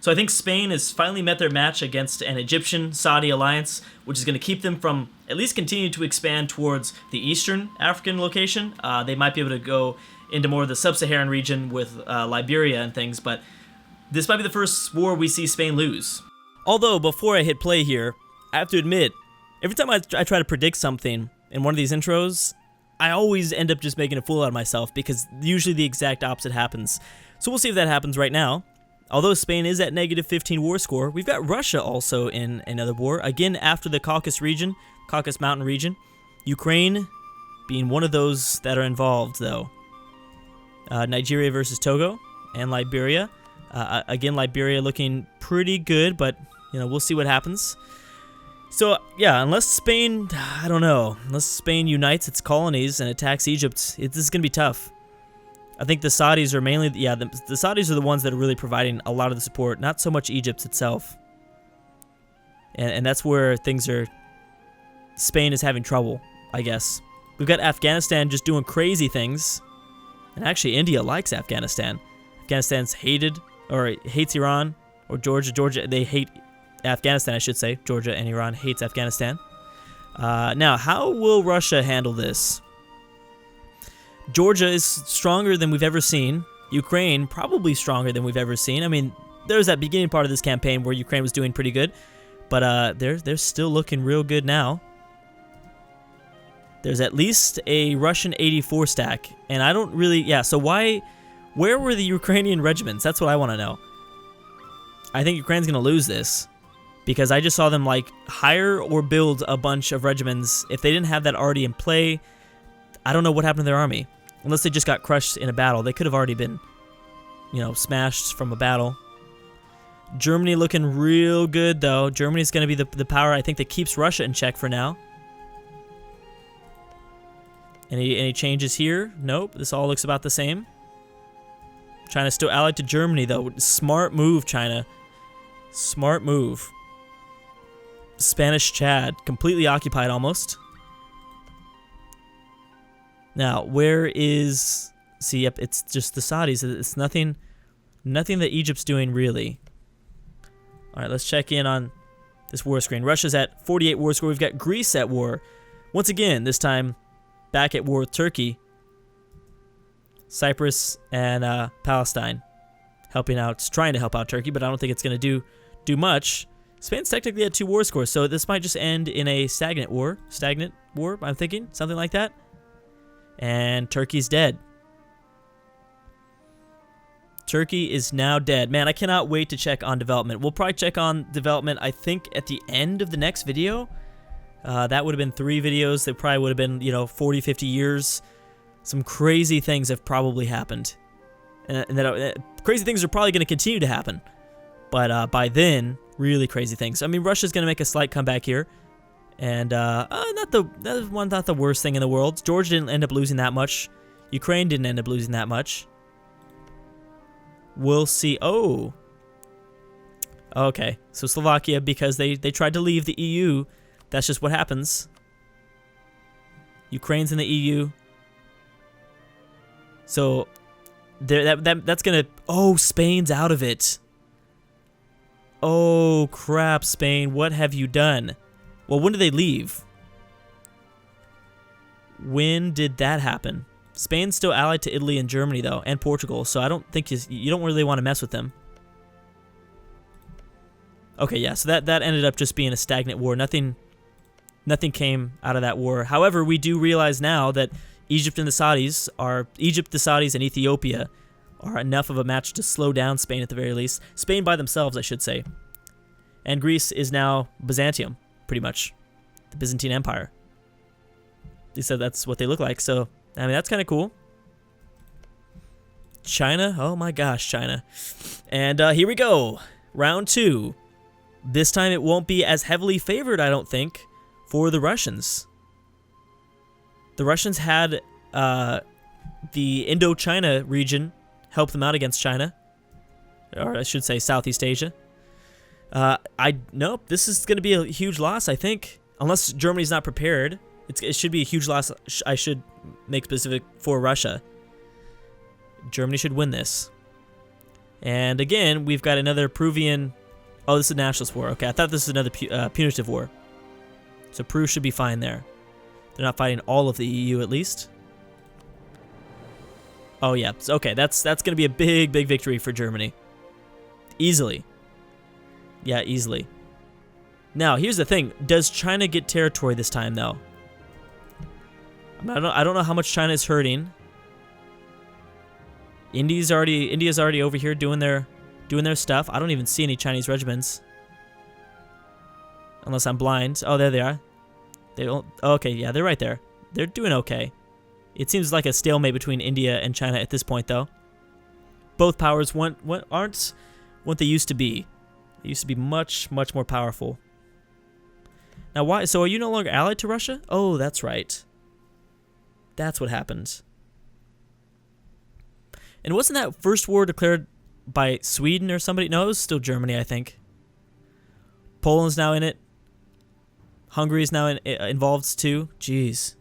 So I think Spain has finally met their match against an Egyptian-Saudi alliance, which is going to keep them from at least continuing to expand towards the Eastern African location. They might be able to go into more of the sub-Saharan region with Liberia and things, but this might be the first war we see Spain lose. Although, before I hit play here, I have to admit, every time I try to predict something in one of these intros, I always end up just making a fool out of myself, because usually the exact opposite happens. So we'll see if that happens right now. Although Spain is at negative 15 war score, we've got Russia also in another war, again after the Caucasus region, Caucasus Mountain region. Ukraine being one of those that are involved, though. Nigeria versus Togo and Liberia. Again, Liberia looking pretty good, but we'll see what happens. So, yeah, unless Spain, I don't know, unless Spain unites its colonies and attacks Egypt, this is going to be tough. I think the Saudis are mainly, the Saudis are the ones that are really providing a lot of the support, not so much Egypt itself. And that's where Spain is having trouble, I guess. We've got Afghanistan just doing crazy things. And actually, India likes Afghanistan. Afghanistan's hates Iran, or Georgia, they hate Afghanistan, I should say. Georgia and Iran hates Afghanistan. Now, how will Russia handle this? Georgia is stronger than we've ever seen. Ukraine, probably stronger than we've ever seen. I mean, there's that beginning part of this campaign where Ukraine was doing pretty good. But they're still looking real good now. There's at least a Russian 84 stack. And I don't really... so where were the Ukrainian regiments? That's what I want to know. I think Ukraine's going to lose this, because I just saw them hire or build a bunch of regiments. If they didn't have that already in play, I don't know what happened to their army. Unless they just got crushed in a battle. They could have already been, smashed from a battle. Germany looking real good, though. Germany's going to be the power, I think, that keeps Russia in check for now. Any changes here? Nope. This all looks about the same. China's still allied to Germany, though. Smart move, China. Smart move. Spanish Chad. Completely occupied, almost. Now, where is... See, yep, it's just the Saudis. It's nothing that Egypt's doing, really. All right, let's check in on this war screen. Russia's at 48 war score. We've got Greece at war. Once again, this time back at war with Turkey. Cyprus and Palestine helping out, trying to help out Turkey, but I don't think it's going to do much. Spain's technically at 2 war scores, so this might just end in a stagnant war, I'm thinking, something like that. And Turkey's dead. Turkey is now dead. Man, I cannot wait to check on development. We'll probably check on development, I think, at the end of the next video. That would have been 3 videos. That probably would have been, 40, 50 years. Some crazy things have probably happened. And crazy things are probably going to continue to happen. But by then, really crazy things. I mean, Russia's going to make a slight comeback here. And not the worst thing in the world. Georgia didn't end up losing that much. Ukraine didn't end up losing that much. We'll see. Oh. Okay. So Slovakia, because they tried to leave the EU, that's just what happens. Ukraine's in the EU. So that's going to... Oh, Spain's out of it. Oh, crap, Spain. What have you done? Well, when did they leave? When did that happen? Spain's still allied to Italy and Germany, though, and Portugal, so I don't think you don't really want to mess with them. Okay, yeah, so that ended up just being a stagnant war. Nothing came out of that war. However, we do realize now that Egypt, the Saudis, and Ethiopia are enough of a match to slow down Spain at the very least. Spain by themselves, I should say. And Greece is now Byzantium, pretty much. The Byzantine Empire. They said that's what they look like, so, I mean, that's kind of cool. China, oh my gosh, China. And here we go, round 2. This time it won't be as heavily favored, I don't think, for the Russians. The Russians had the Indochina region help them out against China. Or I should say Southeast Asia. Nope, this is going to be a huge loss, I think. Unless Germany's not prepared. It should be a huge loss. I should make specific for Russia. Germany should win this. And again, we've got another Peruvian... Oh, this is a nationalist war. Okay, I thought this was another punitive war. So Peru should be fine there. They're not fighting all of the EU, at least. Oh, yeah. So, okay, that's going to be a big, big victory for Germany. Easily. Yeah, easily. Now, here's the thing. Does China get territory this time, though? I don't know how much China is hurting. India's already over here doing their stuff. I don't even see any Chinese regiments. Unless I'm blind. Oh, there they are. Okay, yeah, they're right there. They're doing okay. It seems like a stalemate between India and China at this point, though. Both powers aren't what they used to be. They used to be much, much more powerful. Now, why? So are you no longer allied to Russia? Oh, that's right. That's what happened. And wasn't that first war declared by Sweden or somebody? No, it was still Germany, I think. Poland's now in it. Hungary's now involved too. Jeez.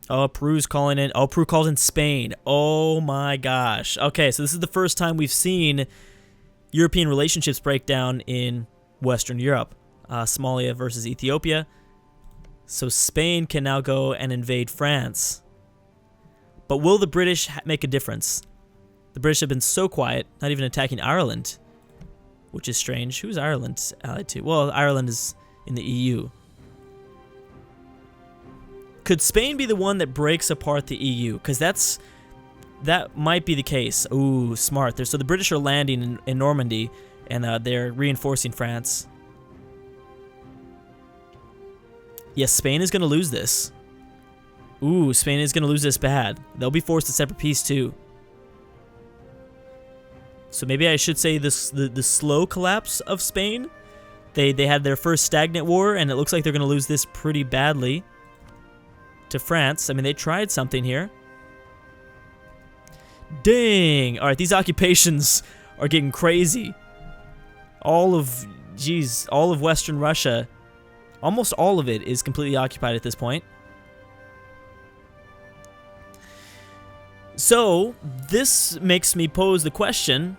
Oh, Peru's calling in. Oh, Peru called in Spain. Oh my gosh. Okay, so this is the first time we've seen European relationships break down in Western Europe. Somalia versus Ethiopia. So Spain can now go and invade France. But will the British make a difference? The British have been so quiet, not even attacking Ireland, which is strange. Who's Ireland allied to? Well, Ireland is in the EU. Could Spain be the one that breaks apart the EU? Because that might be the case. Ooh, smart. So the British are landing in Normandy, and they're reinforcing France. Yes, Spain is going to lose this. Ooh, Spain is going to lose this bad. They'll be forced to separate peace too. So maybe I should say the slow collapse of Spain. They had their first stagnant war, and it looks like they're going to lose this pretty badly to France. I mean, they tried something here. Dang! All right, these occupations are getting crazy. All of Western Russia, almost all of it is completely occupied at this point. So, this makes me pose the question,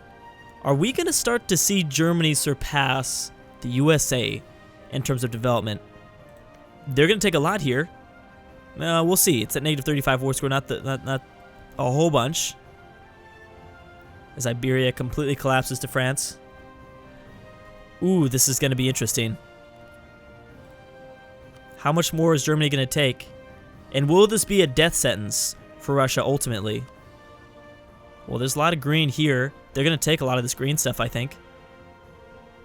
are we going to start to see Germany surpass the USA in terms of development? They're going to take a lot here. We'll see. It's at -35 war score, not a whole bunch. As Iberia completely collapses to France. Ooh, this is going to be interesting. How much more is Germany going to take? And will this be a death sentence for Russia ultimately? Well, there's a lot of green here. They're going to take a lot of this green stuff, I think.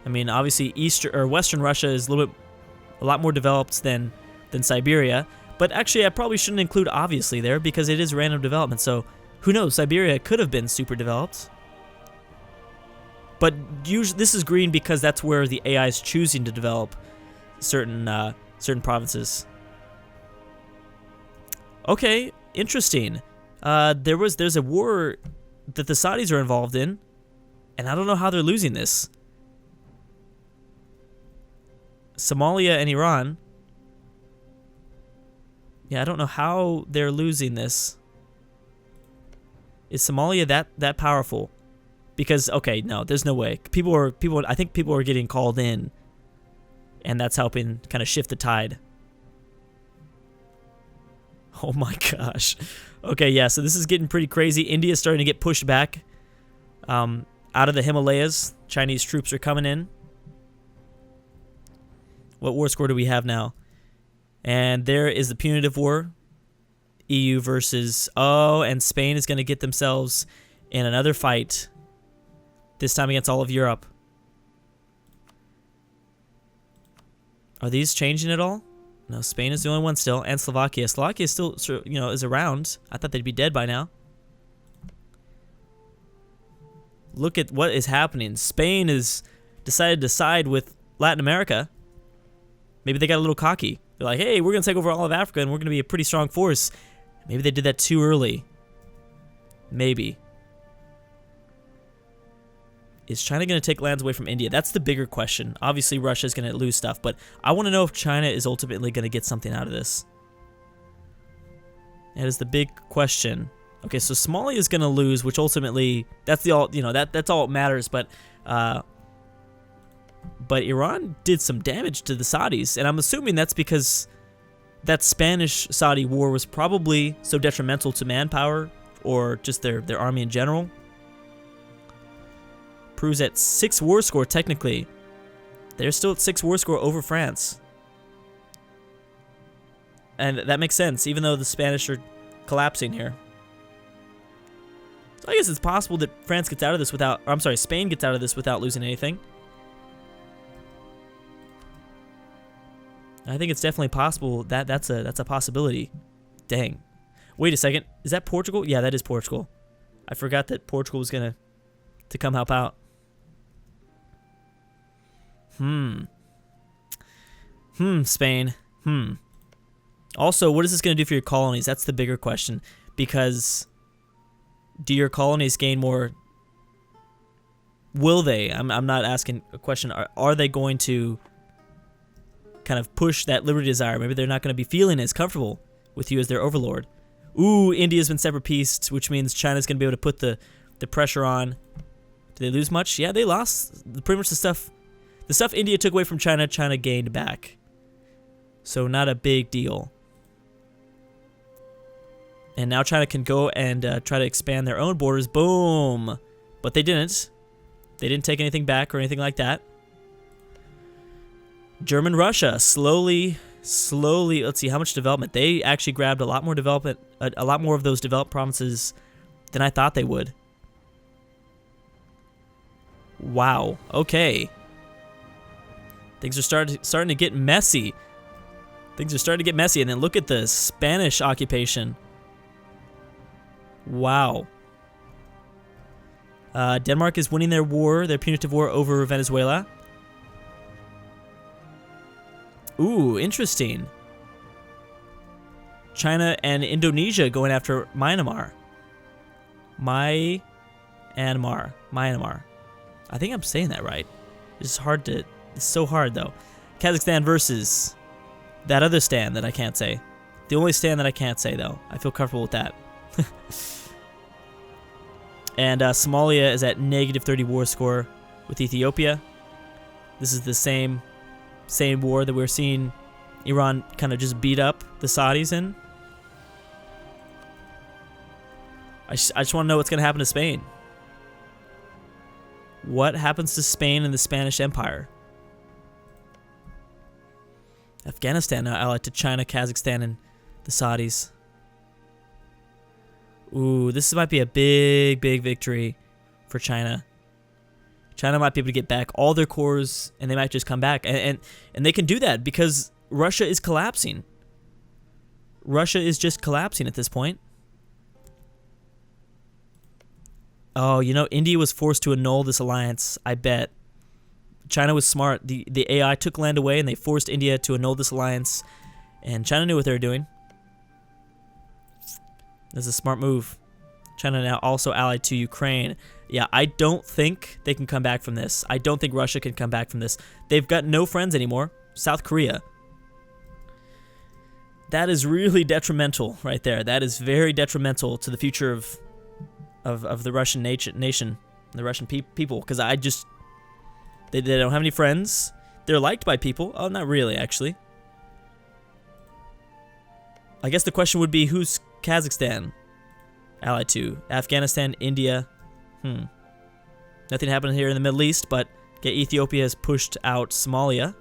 I mean, obviously, Western Russia is a lot more developed than Siberia. But actually, I probably shouldn't include obviously there because it is random development. So who knows? Siberia could have been super developed. But usually, this is green because that's where the AI is choosing to develop certain provinces. Okay, interesting. There's a war that the Saudis are involved in, and I don't know how they're losing this. Somalia and Iran. Yeah, I don't know how they're losing this. Is Somalia that powerful? Because okay, no, there's no way. I think people are getting called in, and that's helping kind of shift the tide. Oh my gosh. Okay, yeah, so this is getting pretty crazy. India's starting to get pushed back out of the Himalayas. Chinese troops are coming in. What war score do we have now? And there is the punitive war. EU versus... Oh, and Spain is going to get themselves in another fight. This time against all of Europe. Are these changing at all? No, Spain is the only one still, and Slovakia. Slovakia is still, is around. I thought they'd be dead by now. Look at what is happening. Spain has decided to side with Latin America. Maybe they got a little cocky. They're like, hey, we're going to take over all of Africa, and we're going to be a pretty strong force. Maybe they did that too early. Maybe. Is China going to take lands away from India? That's the bigger question. Obviously, Russia is going to lose stuff, but I want to know if China is ultimately going to get something out of this. That is the big question. Okay, so Somalia is going to lose, which ultimately, that's the all, that's all that matters, but Iran did some damage to the Saudis, and I'm assuming that's because that Spanish-Saudi war was probably so detrimental to manpower or just their army in general. Peru's at 6 war score, technically. They're still at 6 war score over France. And that makes sense, even though the Spanish are collapsing here. So I guess it's possible that France gets out of this without, or I'm sorry, Spain gets out of this without losing anything. I think it's definitely possible that that's a possibility. Dang. Wait a second. Is that Portugal? Yeah, that is Portugal. I forgot that Portugal was gonna come help out. Spain. Also, what is this gonna do for your colonies? That's the bigger question. Because do your colonies gain more? Will they? I'm not asking a question. Are they going to kind of push that liberty desire? Maybe they're not going to be feeling as comfortable with you as their overlord. Ooh, India's been separate peaced, which means China's going to be able to put the pressure on. Did they lose much? Yeah, they lost pretty much the stuff India took away from China, China gained back. So not a big deal. And now China can go and try to expand their own borders. Boom. But they didn't. They didn't take anything back or anything like that. German Russia slowly, let's see how much development. They actually grabbed a lot more development, a lot more of those developed provinces than I thought they would. Wow. Okay. Things are starting to get messy. Things are starting to get messy, and then look at the Spanish occupation. Wow. Denmark is winning their punitive war over Venezuela. Ooh, interesting. China and Indonesia going after Myanmar. Myanmar. I think I'm saying that right. It's so hard though. Kazakhstan versus that other stand that I can't say. The only stand that I can't say though. I feel comfortable with that. And Somalia is at -30 war score with Ethiopia. This is the same war that we're seeing Iran kind of just beat up the Saudis in. I just want to know what's going to happen to Spain. What happens to Spain and the Spanish Empire? Afghanistan now allied to China, Kazakhstan, and the Saudis. Ooh, this might be a big victory for China. China might be able to get back all their cores, and they might just come back. And they can do that because Russia is collapsing. Russia is just collapsing at this point. Oh, India was forced to annul this alliance, I bet. China was smart. The AI took land away, and they forced India to annul this alliance. And China knew what they were doing. That's a smart move. China now also allied to Ukraine. Yeah, I don't think they can come back from this. I don't think Russia can come back from this. They've got no friends anymore. South Korea. That is really detrimental right there. That is very detrimental to the future of the Russian nation, the Russian people. Because they don't have any friends. They're liked by people. Oh, not really, actually. I guess the question would be, who's Kazakhstan allied to? Afghanistan, India. Nothing happened here in the Middle East, but Ethiopia has pushed out Somalia.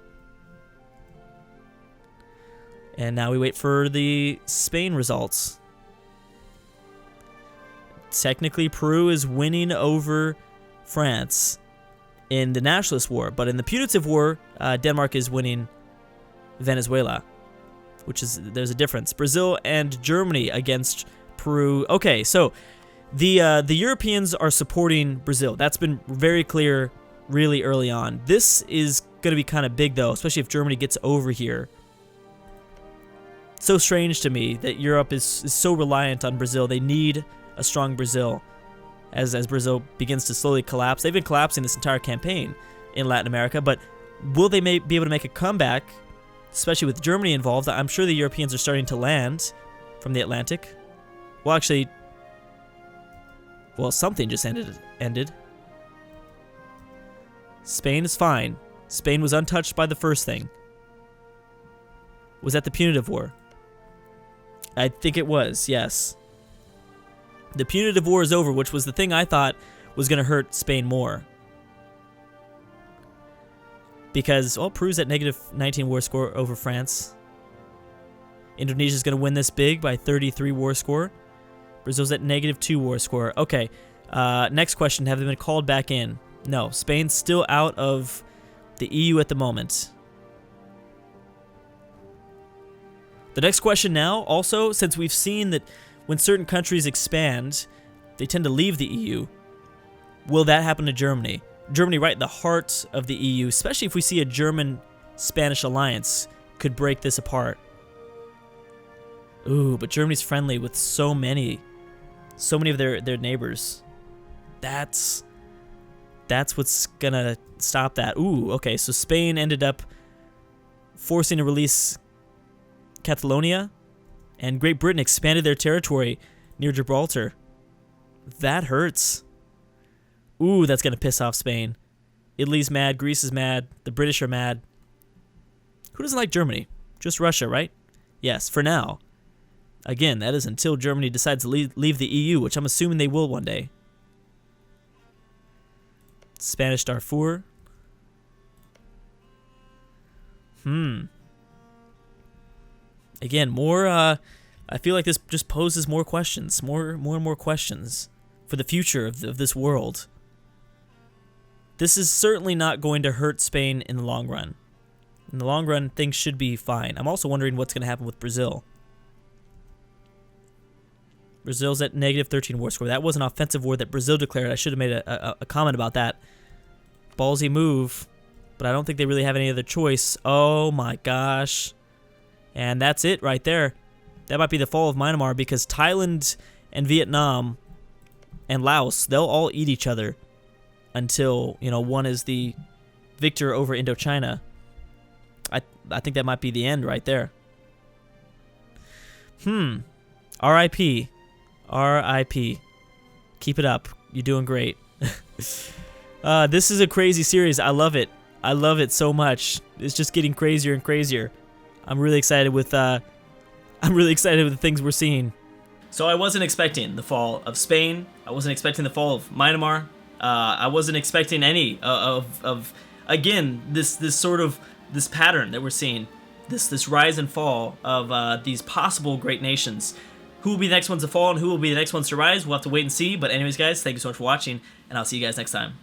And now we wait for the Spain results. Technically, Peru is winning over France in the nationalist war, but in the punitive war, Denmark is winning Venezuela, there's a difference. Brazil and Germany against Peru. Okay, so the Europeans are supporting Brazil. That's been very clear really early on. This is going to be kind of big, though, especially if Germany gets over here. So strange to me that Europe is so reliant on Brazil. They need a strong Brazil as Brazil begins to slowly collapse. They've been collapsing this entire campaign in Latin America, but will they be able to make a comeback, especially with Germany involved? I'm sure the Europeans are starting to land from the Atlantic. Well, actually, Well, something just ended. Spain is fine. Spain was untouched by the first thing. Was that the punitive war? I think it was, yes. The punitive war is over, which was the thing I thought was going to hurt Spain more. Because, well, Peru's at -19 war score over France. Indonesia's going to win this big by 33 war score. Brazil's at -2 war score. Okay, next question. Have they been called back in? No, Spain's still out of the EU at the moment. The next question now, also, since we've seen that when certain countries expand, they tend to leave the EU, will that happen to Germany? Germany, right in the heart of the EU, especially if we see a German-Spanish alliance, could break this apart. Ooh, but Germany's friendly with so many of their neighbors. That's what's gonna stop that. Ooh, okay, so Spain ended up forcing to release Catalonia, and Great Britain expanded their territory near Gibraltar. That hurts. Ooh, that's gonna piss off Spain. Italy's mad, Greece is mad, the British are mad. Who doesn't like Germany? Just Russia, right? Yes, for now. Again, that is until Germany decides to leave the EU, which I'm assuming they will one day. Spanish Darfur. Again, more, I feel like this just poses more questions, more and more questions for the future of this world. This is certainly not going to hurt Spain in the long run. In the long run, things should be fine. I'm also wondering what's going to happen with Brazil. Brazil's at -13 war score. That was an offensive war that Brazil declared. I should have made a comment about that. Ballsy move, but I don't think they really have any other choice. Oh my gosh. And that's it right there. That might be the fall of Myanmar, because Thailand and Vietnam and Laos, they'll all eat each other until, you know, one is the victor over Indochina. I think that might be the end right there. R.I.P. R.I.P. Keep it up. You're doing great. This is a crazy series. I love it. I love it so much. It's just getting crazier and crazier. I'm really excited with the things we're seeing. So I wasn't expecting the fall of Spain. I wasn't expecting the fall of Myanmar. I wasn't expecting any of again this pattern that we're seeing, this rise and fall of these possible great nations. Who will be the next ones to fall and who will be the next ones to rise? We'll have to wait and see. But anyways, guys, thank you so much for watching, and I'll see you guys next time.